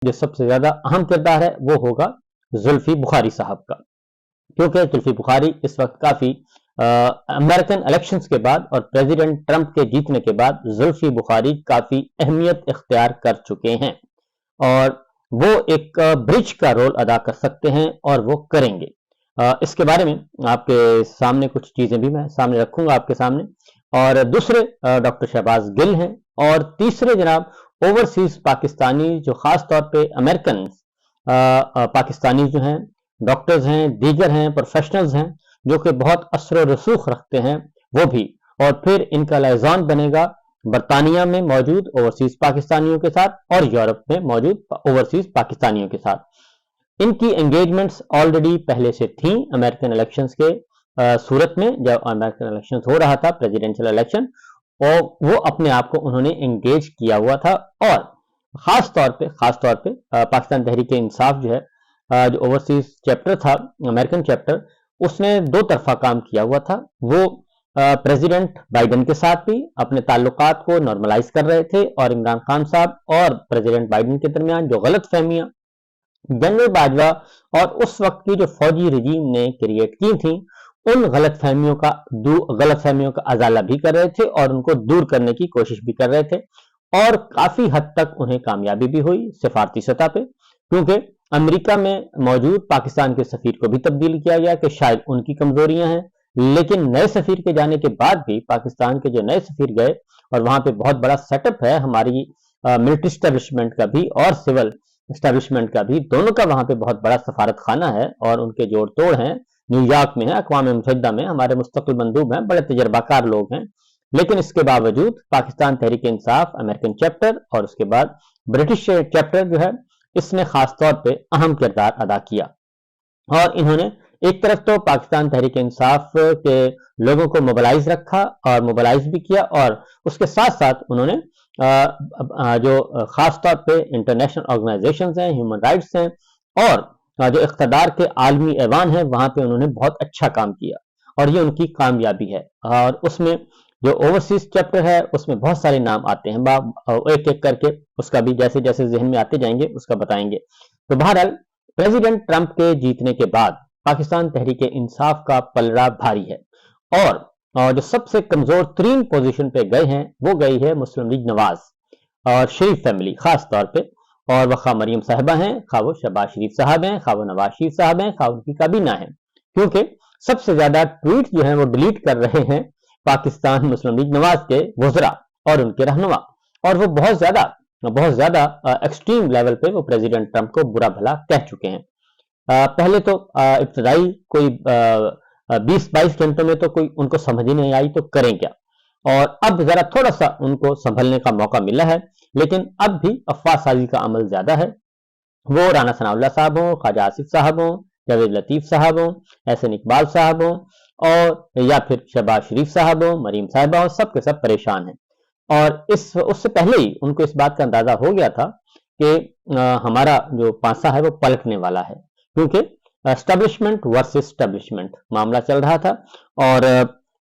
جو سب سے زیادہ اہم کردار ہے وہ ہوگا زلفی بخاری صاحب کا، کیونکہ زلفی بخاری اس وقت کافی امریکن الیکشنز کے بعد اور پریزیڈنٹ ٹرمپ کے جیتنے کے بعد زلفی بخاری کافی اہمیت اختیار کر چکے ہیں اور وہ ایک برج کا رول ادا کر سکتے ہیں اور وہ کریں گے۔ اس کے بارے میں آپ کے سامنے کچھ چیزیں بھی میں سامنے رکھوں گا آپ کے سامنے، اور دوسرے ڈاکٹر شہباز گل ہیں، اور تیسرے جناب اوورسیز پاکستانی جو خاص طور پہ امریکن پاکستانی جو ہیں ڈاکٹرز ہیں، دیگر ہیں، پروفیشنلز ہیں جو کہ بہت اثر و رسوخ رکھتے ہیں، وہ بھی، اور پھر ان کا لائزان بنے گا برطانیہ میں موجود اوورسیز پاکستانیوں کے ساتھ اور یورپ میں موجود اوورسیز پاکستانیوں کے ساتھ۔ ان کی انگیجمنٹس آلریڈی پہلے سے تھیں امریکن الیکشنز کے صورت میں، جب امریکن الیکشنز ہو رہا تھا پریزیڈنشل الیکشن، اور وہ اپنے آپ کو انہوں نے انگیج کیا ہوا تھا، اور خاص طور پہ پاکستان تحریک انصاف جو ہے جو اوورسیز چیپٹر تھا امریکن چیپٹر، اس نے دو طرفہ کام کیا ہوا تھا۔ وہ پریزیڈنٹ بائیڈن کے ساتھ بھی اپنے تعلقات کو نارملائز کر رہے تھے، اور عمران خان صاحب اور پریزیڈنٹ بائیڈن کے درمیان جو غلط فہمیاں جنرل باجوہ اور اس وقت کی جو فوجی رجیم نے کریٹ کی تھیں، ان غلط فہمیوں کا ازالہ بھی کر رہے تھے اور ان کو دور کرنے کی کوشش بھی کر رہے تھے، اور کافی حد تک انہیں کامیابی بھی ہوئی سفارتی سطح پہ، کیونکہ امریکہ میں موجود پاکستان کے سفیر کو بھی تبدیل کیا گیا کہ شاید ان کی کمزوریاں ہیں، لیکن نئے سفیر کے جانے کے بعد بھی پاکستان کے جو نئے سفیر گئے، اور وہاں پہ بہت بڑا سیٹ اپ ہے ہماری ملٹری اسٹیبلشمنٹ کا بھی اور سول اسٹیبلشمنٹ کا بھی، دونوں کا وہاں پہ بہت بڑا سفارت خانہ ہے، اور ان کے جوڑ توڑ ہیں، نیو یارک میں ہے، اقوام متحدہ میں ہمارے مستقل مندوب ہیں، بڑے تجربہ کار لوگ ہیں، لیکن اس کے باوجود پاکستان تحریک انصاف امریکن چیپٹر اور اس کے بعد برٹش چیپٹر جو ہے، اس نے خاص طور پہ اہم کردار ادا کیا، اور انہوں نے ایک طرف تو پاکستان تحریک انصاف کے لوگوں کو موبلائز رکھا اور موبلائز بھی کیا، اور اس کے ساتھ ساتھ انہوں نے جو خاص طور پہ انٹرنیشنل آرگنائزیشنز ہیں، ہیومن رائٹس ہیں، اور جو اقتدار کے عالمی ایوان ہیں، وہاں پہ انہوں نے بہت اچھا کام کیا، اور یہ ان کی کامیابی ہے۔ اور اس میں جو اوورسیز چیپٹر ہے اس میں بہت سارے نام آتے ہیں، ایک ایک کر کے اس کا بھی جیسے جیسے ذہن میں آتے جائیں گے اس کا بتائیں گے۔ تو بہرحال پریزیڈنٹ ٹرمپ کے جیتنے کے بعد پاکستان تحریک انصاف کا پلڑا بھاری ہے، اور جو سب سے کمزور ترین پوزیشن پہ گئے ہیں وہ گئی ہے مسلم لیگ نواز اور شریف فیملی خاص طور پہ، اور وہ خواہ مریم صاحبہ ہیں، خواہ وہ شہباز شریف صاحب ہیں، خواہ وہ نواز شریف صاحب ہیں، خواہ ان کی کابینہ ہے، کیونکہ سب سے زیادہ ٹویٹ جو ہیں وہ ڈیلیٹ کر رہے ہیں پاکستان مسلم لیگ نواز کے وزراء اور ان کے رہنما، اور وہ بہت زیادہ ایکسٹریم لیول پہ وہ پریزیڈنٹ ٹرمپ کو برا بھلا کہہ چکے ہیں۔ پہلے تو ابتدائی کوئی 20-22 گھنٹوں میں تو کوئی ان کو سمجھ ہی نہیں آئی تو کریں کیا، اور اب ذرا تھوڑا سا ان کو سنبھلنے کا موقع ملا ہے، لیکن اب بھی افواہ سازی کا عمل زیادہ ہے، وہ رانا ثناء اللہ صاحب ہوں، خواجہ آصف صاحب ہوں، جاوید لطیف صاحب ہوں، احسن اقبال صاحب ہوں، اور یا پھر شہباز شریف صاحب ہوں، مریم صاحبہ ہوں، سب کے سب پریشان ہیں، اور اس سے پہلے ہی ان کو اس بات کا اندازہ ہو گیا تھا کہ ہمارا جو پانسا ہے وہ پلٹنے والا ہے، کیونکہ اسٹیبلشمنٹ ورسز اسٹیبلشمنٹ معاملہ چل رہا تھا، اور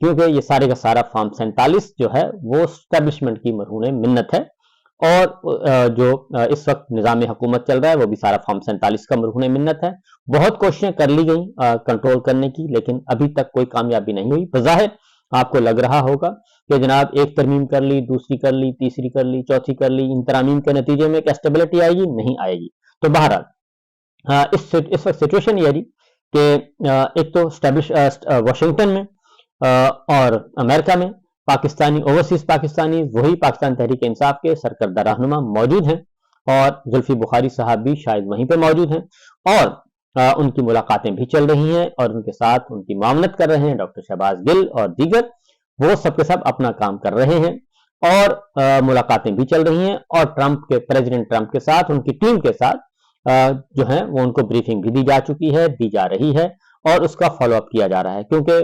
کیونکہ یہ سارے کا سارا فارم 47 جو ہے وہ اسٹیبلشمنٹ کی مرہون منت ہے، اور جو اس وقت نظام حکومت چل رہا ہے وہ بھی سارا فارم 47 کا مرہون منت ہے۔ بہت کوششیں کر لی گئیں کنٹرول کرنے کی، لیکن ابھی تک کوئی کامیابی نہیں ہوئی۔ بظاہر آپ کو لگ رہا ہوگا کہ جناب ایک ترمیم کر لی، دوسری کر لی، تیسری کر لی، چوتھی کر لی، ان ترامیم کے نتیجے میں کیا اسٹیبلٹی آئے گی؟ نہیں آئے گی۔ تو بہرحال اس وقت سچویشن یہ رہی کہ ایک تو واشنگٹن میں اور امریکہ میں پاکستانی اوورسیز پاکستانی وہی پاکستان تحریک انصاف کے سرکردہ رہنما موجود ہیں، اور زلفی بخاری صاحب بھی شاید وہیں پہ موجود ہیں، اور ان کی ملاقاتیں بھی چل رہی ہیں، اور ان کے ساتھ ان کی معاونت کر رہے ہیں ڈاکٹر شہباز گل اور دیگر، وہ سب کے سب اپنا کام کر رہے ہیں، اور ملاقاتیں بھی چل رہی ہیں، اور پریزیڈنٹ ٹرمپ کے ساتھ ان کی ٹیم کے ساتھ جو ہیں وہ ان کو بریفنگ بھی دی جا چکی ہے، دی جا رہی ہے، اور اس کا فالو اپ کیا جا رہا ہے، کیونکہ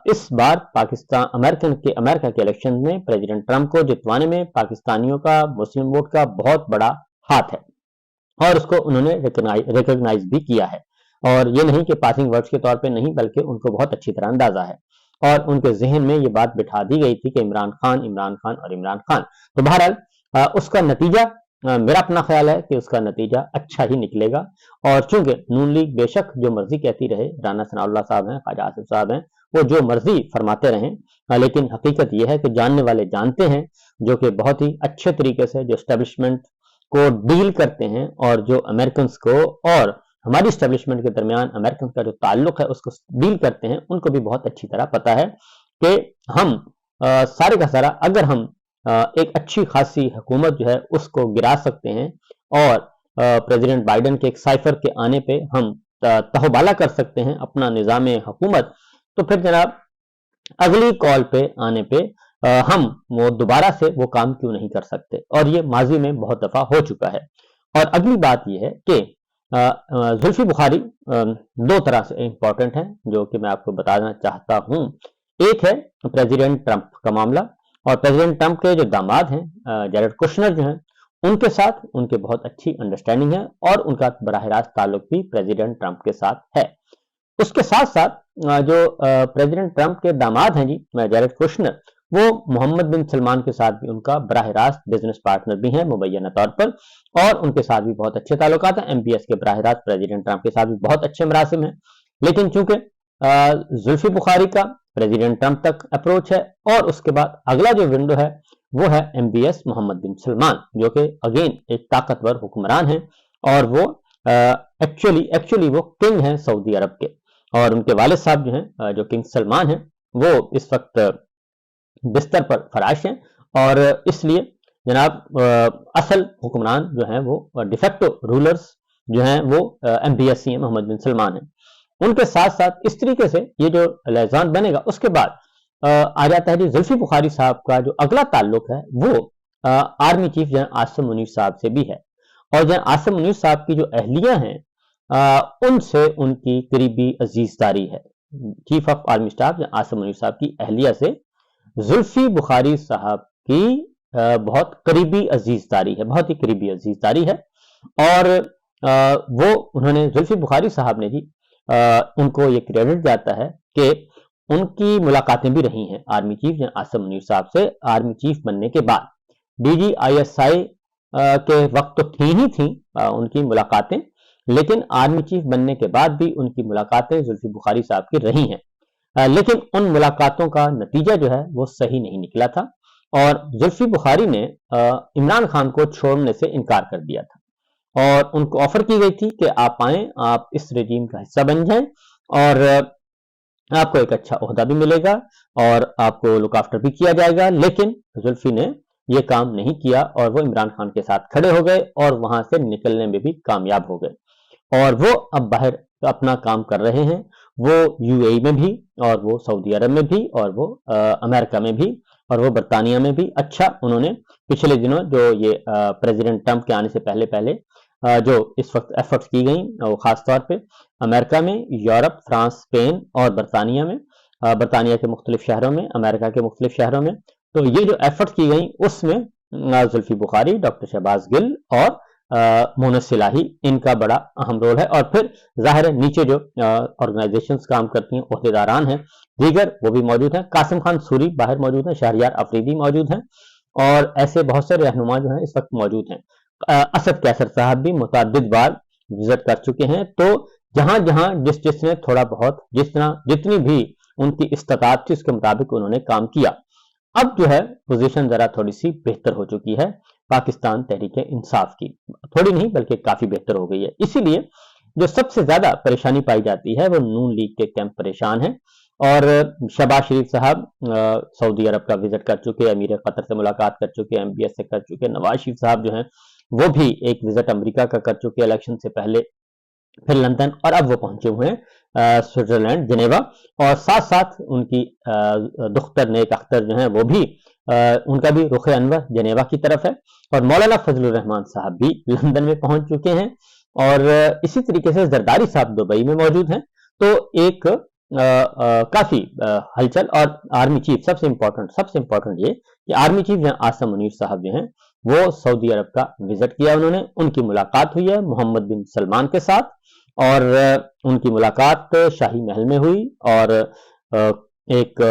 اس بار امریکہ کے الیکشن میں پریزیڈنٹ ٹرمپ کو جتوانے میں پاکستانیوں کا مسلم ووٹ کا بہت بڑا ہاتھ ہے، اور اس کو انہوں نے ریکگنائز بھی کیا ہے، اور یہ نہیں کہ پاسنگ ورڈز کے طور پہ نہیں، بلکہ ان کو بہت اچھی طرح اندازہ ہے، اور ان کے ذہن میں یہ بات بٹھا دی گئی تھی کہ عمران خان اور عمران خان۔ تو بہرحال اس کا نتیجہ मेरा अपना ख्याल है कि उसका नतीजा अच्छा ही निकलेगा। और चूंकि नून लीग बेशक जो मर्जी कहती रहे, राना सनाउल्लाह साहब हैं, ख्वाजा आसिफ साहब हैं, वो जो मर्जी फरमाते रहें, लेकिन हकीकत यह है कि जानने वाले जानते हैं, जो कि बहुत ही अच्छे तरीके से जो एस्टेब्लिशमेंट को डील करते हैं और जो अमेरिकन को और हमारी एस्टेब्लिशमेंट के दरमियान अमेरिकन का जो ताल्लुक है उसको डील करते हैं, उनको भी बहुत अच्छी तरह पता है कि हम सारे का सारा अगर हम एक अच्छी खासी हुकूमत जो है उसको गिरा सकते हैं और प्रेसिडेंट बाइडन के एक साइफर के आने पे हम तहबाला कर सकते हैं अपना निज़ाम हुकूमत, तो फिर जनाब अगली कॉल पे आने पे हम वो दोबारा से वो काम क्यों नहीं कर सकते। और ये माजी में बहुत दफा हो चुका है। और अगली बात यह है कि जुल्फी बुखारी दो तरह से इंपॉर्टेंट है, जो कि मैं आपको बताना चाहता हूं। एक है प्रेसिडेंट ट्रंप का मामला, और प्रेसिडेंट ट्रंप के जो दामाद हैं जैरेड कुशनर जो हैं, उनके साथ उनके बहुत अच्छी अंडरस्टैंडिंग है और उनका बराह रास्त ताल्लुक भी प्रेसिडेंट ट्रंप के साथ है। उसके साथ साथ जो प्रेसिडेंट ट्रंप के दामाद हैं जी जैरेड कुशनर, वो मोहम्मद बिन सलमान के साथ भी उनका बराह रास्त बिजनेस पार्टनर भी हैं मुबैना तौर पर, और उनके साथ भी बहुत अच्छे ताल्लुकात हैं। एमबीएस के बराह रास्त प्रेसिडेंट ट्रंप के साथ भी बहुत अच्छे मरासिम हैं। लेकिन चूंकि जुल्फी बुखारी का प्रेसिडेंट ट्रंप तक अप्रोच है, और उसके बाद अगला जो विंडो है वो है एमबीएस मोहम्मद बिन सलमान, जो कि अगेन एक ताकतवर हुक्मरान है, और वो एक्चुअली वो किंग हैं सऊदी अरब के, और उनके वालिद साहब जो हैं जो किंग सलमान हैं, वो इस वक्त बिस्तर पर फराश हैं, और इसलिए जनाब असल हुक्मरान जो हैं वो डिफेक्टो रूलर्स जो हैं वो एमबीएस मोहम्मद बिन सलमान हैं। उनके साथ साथ इस तरीके से ये जो लियाज़ान बनेगा, उसके बाद आ जाता है जी जुल्फी बुखारी साहब का जो अगला ताल्लुक है वो आर्मी चीफ जन आसिम मुनीर साहब से भी है, और जन आसिम मुनीर साहब की जो अहलिया हैं उनसे उनकी करीबी अजीजदारी है। चीफ ऑफ आर्मी स्टाफ जन आसिम मुनीर साहब की अहलिया से जुल्फी बुखारी साहब की बहुत करीबी अजीजदारी है, बहुत ही करीबी अजीजदारी है। और वो उन्होंने जुल्फी बुखारी साहब ने जी उनको ये क्रेडिट जाता है कि उनकी मुलाकातें भी रही हैं आर्मी चीफ आसिम मुनीर साहब से। आर्मी चीफ बनने के बाद DGISI के वक्त तो थी ही थी उनकी मुलाकातें, लेकिन आर्मी चीफ बनने के बाद भी उनकी मुलाकातें जुल्फी बुखारी साहब की रही हैं। लेकिन उन मुलाकातों का नतीजा जो है वो सही नहीं निकला था, और जुल्फी बुखारी ने इमरान खान को छोड़ने से इनकार कर दिया था, और उनको ऑफर की गई थी कि आप आएं, आप इस रेजीम का हिस्सा बन जाएं, और आपको एक अच्छा ओहदा भी मिलेगा और आपको लुक आफ्टर भी किया जाएगा। लेकिन जुल्फी ने यह काम नहीं किया, और वो इमरान खान के साथ खड़े हो गए और वहां से निकलने में भी कामयाब हो गए, और वो अब बाहर अपना काम कर रहे हैं। वो यूएई में भी, और वो सऊदी अरब में भी, और वो अमेरिका में भी, और वो बरतानिया में भी। अच्छा, उन्होंने पिछले दिनों जो ये प्रेसिडेंट ट्रंप के आने से पहले पहले जो इस वक्त एफर्ट्स की गई वो खास तौर पे अमेरिका में, यूरोप, फ्रांस, स्पेन और बरतानिया में, बरतानिया के मुख्तलिफ शहरों में, अमेरिका के मुख्तलिफ शहरों में, तो ये जो एफर्ट्स की गई उसमें जुल्फी बुखारी, डॉक्टर शहबाज गिल और मोनस सिलाही, इनका बड़ा अहम रोल है। और फिर जाहिर है नीचे जो ऑर्गेनाइजेशंस काम करती हैं, ओहदेदारान हैं दीगर, वो भी मौजूद हैं। कासिम खान सूरी बाहर मौजूद हैं, शहरियार अफरीदी मौजूद हैं, और ऐसे बहुत से रहनुमा जो हैं इस वक्त मौजूद हैं। असद कैसर साहब भी मुतअद्दिद बार विजिट कर चुके हैं। तो जहां जहां जिसने थोड़ा बहुत जितनी भी उनकी इस्तात थी उसके मुताबिक उन्होंने काम किया। अब जो है पोजीशन जरा थोड़ी सी बेहतर हो चुकी है पाकिस्तान तहरीक इंसाफ की, थोड़ी नहीं बल्कि काफी बेहतर हो गई है। इसीलिए जो सबसे ज्यादा परेशानी पाई जाती है वो नून लीग के कैंप परेशान है। और शहबाज शरीफ साहब सऊदी अरब का विजिट कर चुके, अमीर कतर से मुलाकात कर चुके, एमबीएस से कर चुके। नवाज शरीफ साहब जो हैं वो भी एक विजिट अमेरिका का कर चुके इलेक्शन से पहले, फिर लंदन, और अब वो पहुंचे हुए हैं स्विट्जरलैंड जिनेवा। और साथ साथ उनकी दुख्तर नेक अख्तर जो हैं वो भी उनका भी रुख अनवर जिनेवा की तरफ है, और मौलाना फजलुर रहमान साहब भी लंदन में पहुंच चुके हैं, और इसी तरीके से जरदारी साहब दुबई में मौजूद हैं। तो एक काफी हलचल। और आर्मी चीफ सबसे इंपॉर्टेंट ये कि आर्मी चीफ आसिम मुनीर साहब जो हैं वो सऊदी अरब का विजिट किया, उन्होंने, उनकी मुलाकात हुई है मोहम्मद बिन सलमान के साथ, और उनकी मुलाकात शाही महल में हुई, और एक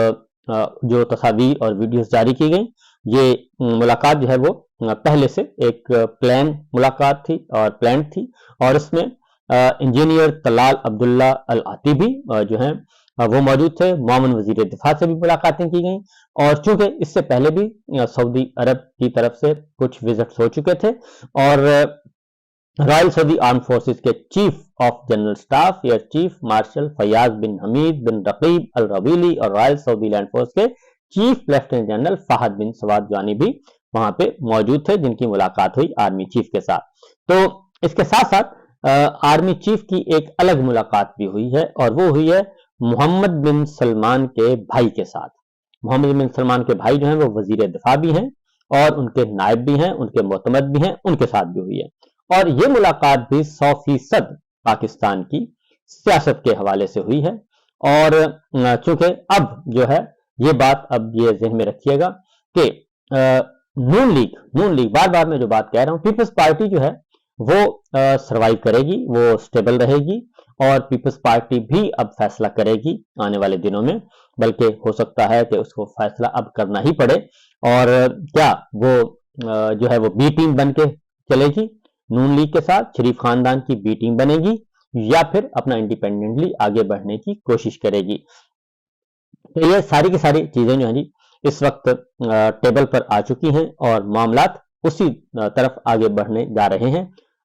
जो तस्वीर और वीडियोस जारी की गई, ये मुलाकात जो है वो पहले से एक प्लान मुलाकात थी और प्लान थी, और इसमें इंजीनियर तलाल अब्दुल्ला अल आतिबी जो हैं वो मौजूद थे। मामून वजीर दिफा से भी मुलाकातें की गई, और चूंकि इससे पहले भी सऊदी अरब की तरफ से कुछ विजिट्स हो चुके थे, और रॉयल सऊदी आर्म फोर्सेस के chief of general staff air chief marshal Fayyad bin Hamid bin Rakib al Ruwaili और रॉयल सऊदी लैंड फोर्स के chief lieutenant general Fahad bin Sawad जानी भी वहां पे मौजूद थे, जिनकी मुलाकात हुई आर्मी चीफ के साथ। तो इसके साथ साथ आर्मी चीफ की एक अलग मुलाकात भी हुई है, और वो हुई है मोहम्मद बिन सलमान के भाई के साथ। मोहम्मद बिन सलमान के भाई जो हैं वो वजीर दिफा भी हैं, और उनके नायब भी हैं, उनके मोतमद भी हैं, उनके साथ भी हुई है। और ये मुलाकात भी 100% पाकिस्तान की सियासत के हवाले से हुई है। और चूंकि अब जो है ये बात, अब ये ज़हन में रखिएगा कि नून लीग बार बार मैं जो बात कह रहा हूँ, पीपल्स पार्टी जो है वो सरवाइव करेगी, वो स्टेबल रहेगी, और पीपल्स पार्टी भी अब फैसला करेगी आने वाले दिनों में, बल्कि हो सकता है कि उसको फैसला अब करना ही पड़े। और क्या वो जो है वो बी टीम बन के चलेगी नून लीग के साथ, शरीफ खानदान की बी टीम बनेगी, या फिर अपना इंडिपेंडेंटली आगे बढ़ने की कोशिश करेगी। तो ये सारी की सारी चीजें जो है जी इस वक्त टेबल पर आ चुकी हैं, और मामलात उसी तरफ आगे बढ़ने जा रहे हैं।